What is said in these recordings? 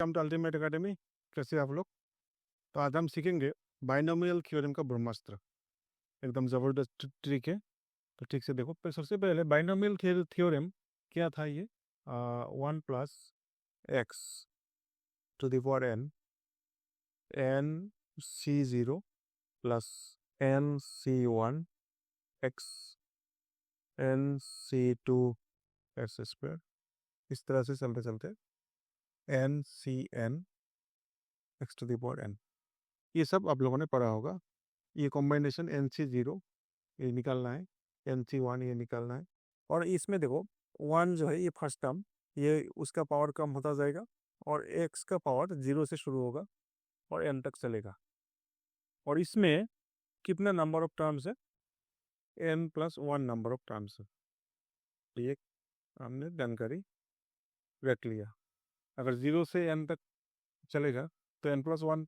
Welcome to ultimate academy. कैसे आप लोग? तो आज हम सीखेंगे बाइनोमियल थ्योरम का ब्रह्मास्त्र। एकदम ज़बरदस्त ट्रिक है। तो ठीक से देखो, सबसे पहले बाइनोमियल थ्योरम क्या था ये? 1 + x⁴n nc0 + nc1 x nc2 s², इस तरह से चलते चलते ncn x⁴n, ये सब आप लोगों ने पढ़ा होगा। ये कॉम्बिनेशन nc0 ये निकालना है, nc1 ये निकालना है। और इसमें देखो, 1 जो है ये फर्स्ट टर्म, ये उसका पावर कम होता जाएगा और x का पावर 0 से शुरू होगा और n तक चलेगा। और इसमें कितना नंबर ऑफ टर्म्स है? n+1 नंबर ऑफ टर्म्स है। ये हमने जानकारी रख लिया। अगर 0 से n तक चलेगा तो n+1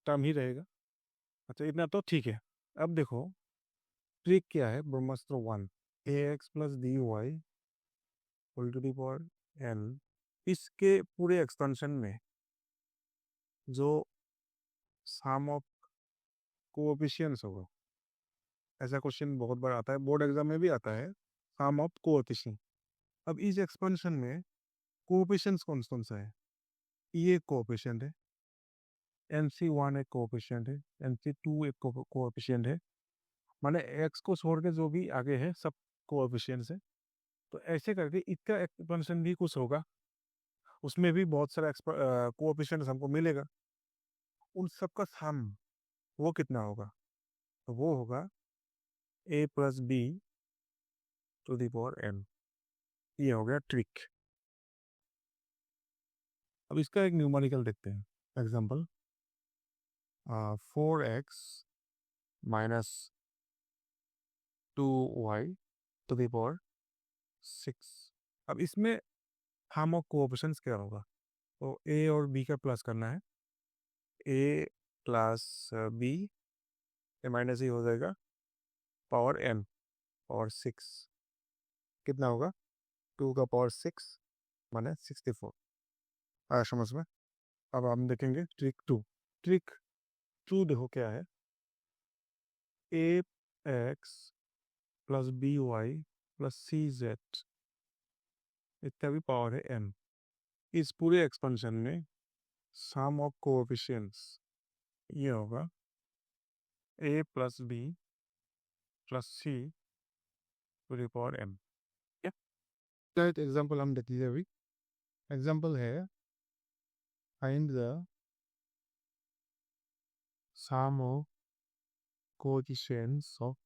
टर्म ही रहेगा। अच्छा, इतना तो ठीक है। अब देखो ट्रिक क्या है ब्रह्मास्त्र 1, ax + by whole to the power n, इसके पूरे एक्सपेंशन में जो सम ऑफ कोएफिशिएंट्स होगा, ऐसा क्वेश्चन बहुत बार आता है, बोर्ड एग्जाम में भी आता है, सम ऑफ कोएफिशिएंट। अब इस एक्सपेंशन में कोएफिशिएंट्स कौन कौन सा है? ये कोएफिशिएंट है, nc1 एक कोएफिशिएंट है, nc2 एक कोएफिशिएंट है, माने x को छोड़ के जो भी आगे है सब कोएफिशिएंट्स है। तो ऐसे करके इसका एक्सपेंशन भी कुछ होगा, उसमें भी बहुत सारा कोएफिशिएंट्स हमको मिलेगा। उन सब का सम वो कितना होगा? तो वो होगा a + b⁴n। ये हो गया ट्रिक। अब इसका एक न्यूमेरिकल देखते हैं। Example 4x - 2y⁴6। अब इसमें हम और कोऑफिशिएंट्स क्या होगा? तो a और b का प्लस करना है, a + b, a - e हो जाएगा, पावर n और 6 कितना होगा? 2 का पावर 6 माने 64। आया समझ में? अब हम देखेंगे ट्रिक 2। ट्रिक 2 देखो क्या है, ax + by + cz, इतना भी पावर है n। इस पूरे एक्सपेंशन में सम ऑफ कोएफिशिएंट्स ये होगा a + b + c⁴n। एग्जाम्पल हम देख लीजिए। अभी एग्जाम्पल है, find the sum of coefficients of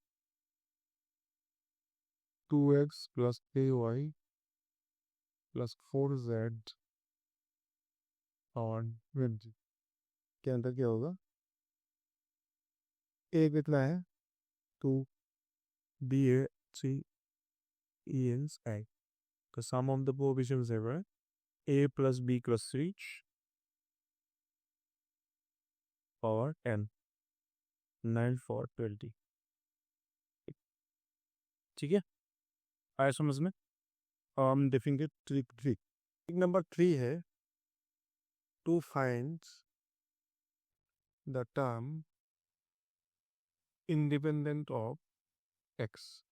2x + ay + 4z और 20 के अंदर क्या होगा? a कितना है? 2, b है 3, e is a। The sum of the coefficients ever a + b + c power n 9 for 20। ठीक है, आया समझ में? हम देखेंगे ट्रिक 3। ट्रिक नंबर 3 है, to find the term independent of x।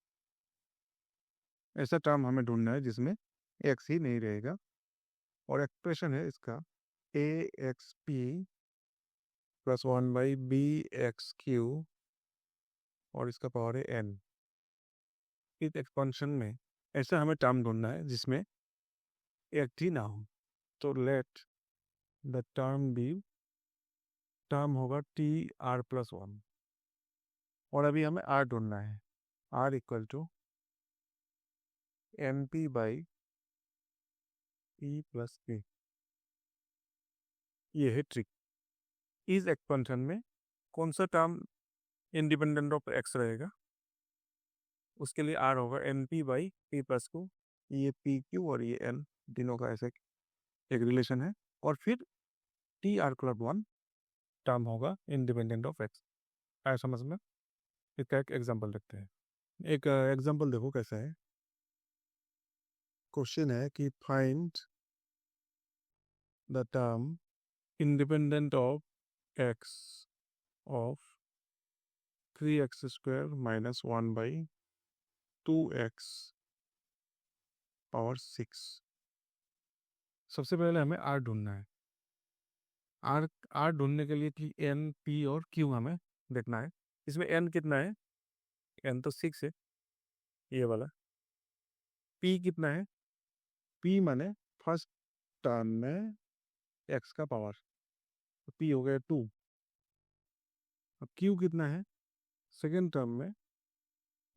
ऐसा टर्म हमें ढूंढना है जिसमें x ही नहीं रहेगा। और एक्सप्रेशन है इसका axp + 1/bx³ और इसका पावर है n। इस एक्सपेंशन में ऐसा हमें टर्म ढूंढना है जिसमें x ही ना हो। तो let the term be, term होगा tr+1। और अभी हमें r ढूंढना है, r = np/e + k। ये है ट्रिक। इस एक्सपेंशन में कौन सा टर्म इंडिपेंडेंट ऑफ x रहेगा? उसके लिए r होगा np/p + q। ये pq और ये n तीनों का ऐसे एक रिलेशन है। और फिर tr+1 टर्म होगा इंडिपेंडेंट ऑफ x। आया समझ में? इसका एक एग्जांपल देखते हैं। एक एग्जांपल देखो कैसा है। क्वेश्चन है कि find the term independent of x of 3x square minus 1 by 2x power 6। सबसे पहले हमें r ढूंढना है। r ढूंढने के लिए कि n p और q हमें देखना है। इसमें n कितना है? n तो 6 है, ये वाला। p कितना है? p माने फर्स्ट टर्म में x का पावर, तो p हो गया 2। अब q कितना है? सेकेंड टर्म में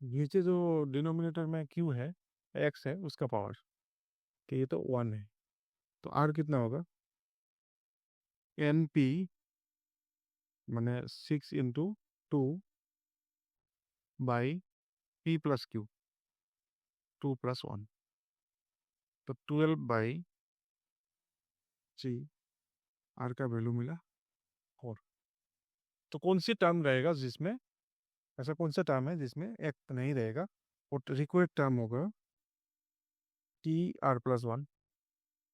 नीचे जो डिनोमिनेटर में q है, x है, उसका पावर, कि ये तो 1 है। तो r कितना होगा? np माने 6 into 2 by p plus q, 2 plus 1, तो 12 बाई जी। r का वैल्यू मिला 4। तो कौन सी टर्म रहेगा जिसमें, ऐसा कौन सा टर्म है जिसमें एक नहीं रहेगा? और रिक्वायर्ड टर्म होगा टी आर प्लस 1।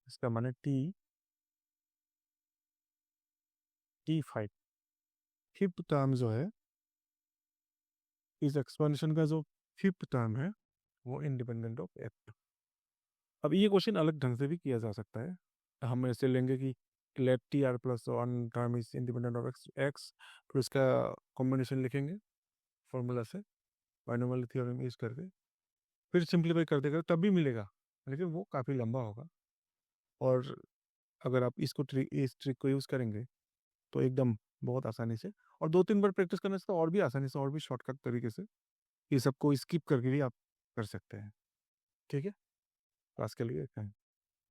इसका माने T5। फिफ्थ टर्म जो है, इस एक्सपेंशन का जो फिफ्थ टर्म है, वो इंडिपेंडेंट ऑफ एक्स। अब ये क्वेश्चन अलग ढंग से भी किया जा सकता है। हम ऐसे लेंगे कि let T R plus 1 term is independent of x, फिर इसका कॉम्बिनेशन लिखेंगे फॉर्मूला से, बाइनोमियल थ्योरम यूज करके, फिर सिंप्लीफाई कर देगा तब भी मिलेगा, लेकिन वो काफ़ी लंबा होगा। और अगर आप इस ट्रिक को यूज़ करेंगे तो एकदम बहुत आसानी से, और 2-3 बार प्रैक्टिस करने से तो और भी आसानी से और भी शॉर्टकट तरीके से ये सबको स्किप करके भी आप कर सकते हैं। ठीक है, क्लास के लिए।